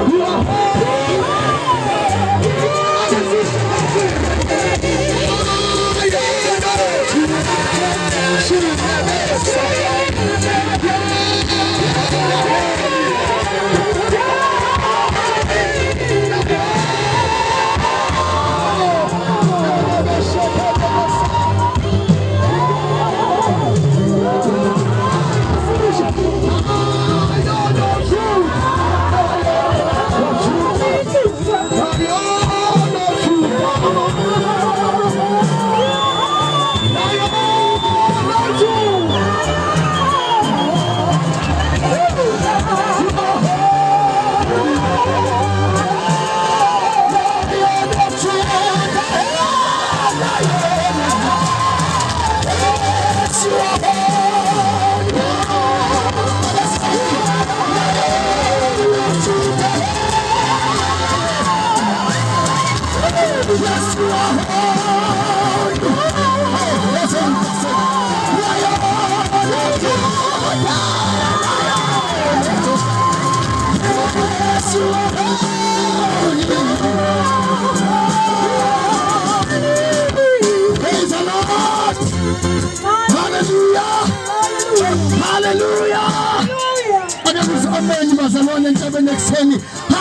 You are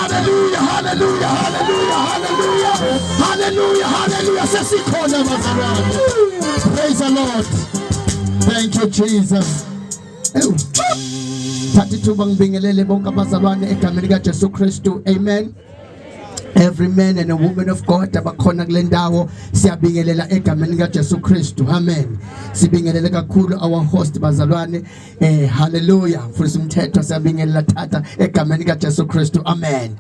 hallelujah, hallelujah, hallelujah, hallelujah, hallelujah, hallelujah. Praise the Lord. Thank you, Jesus. Amen. Every man and a woman of God abakhona kule ndawo siyabingelela egameni kaJesu Kristu. Amen. Sibingelela kakhulu our host bazalwane. Hallelujah. Mfundisi umthetho siyabingelela tata egameni kaJesu Kristu. Amen.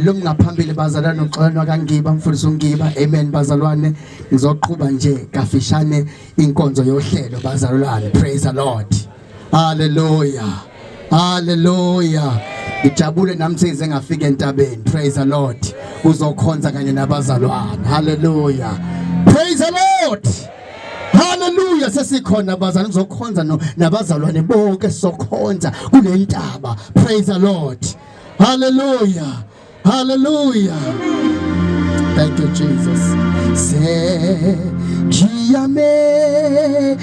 Lo ngaphambili bazalwane uxolelwa kaNgiba mfundisi uNgiba. Amen bazalwane. Ngizoqhubha nje kafishane inkonzo yohlelo bazalwane. Praise the Lord. Hallelujah. Hallelujah. Ijabule namsize ngafika entabeni. Praise the Lord. Uzokhonza kanye nabazalwane. Hallelujah. Praise the Lord. Hallelujah. Sesikhona bazalwane uzokhonza nabazalwane bonke sokhonza kule ntaba. Praise the Lord. Hallelujah. Hallelujah. Thank you, Jesus. Sengiyamethem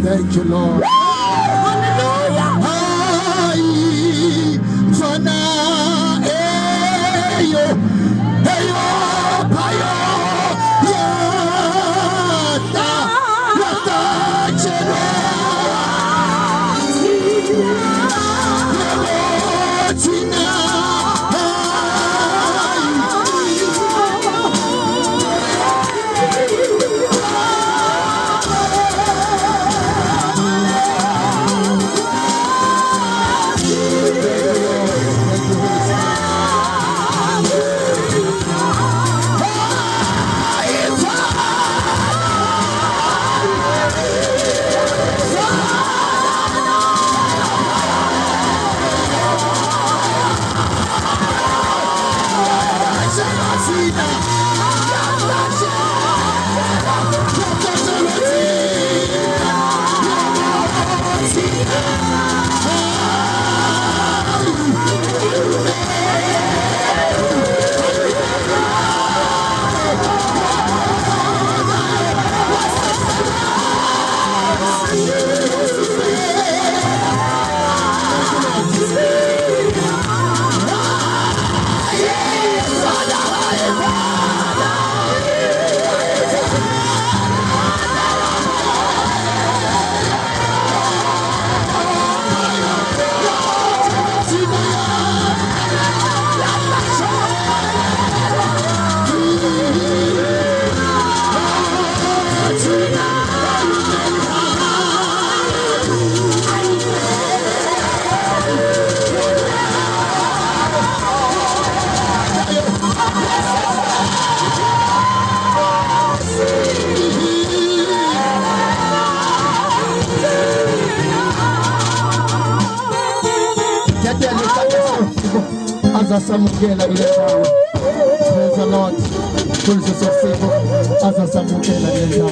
Thank you, Lord. Hallelujah. azasamukela kule ndawo. Praise the Lord. Praise sosifo azasamukela kule ndawo.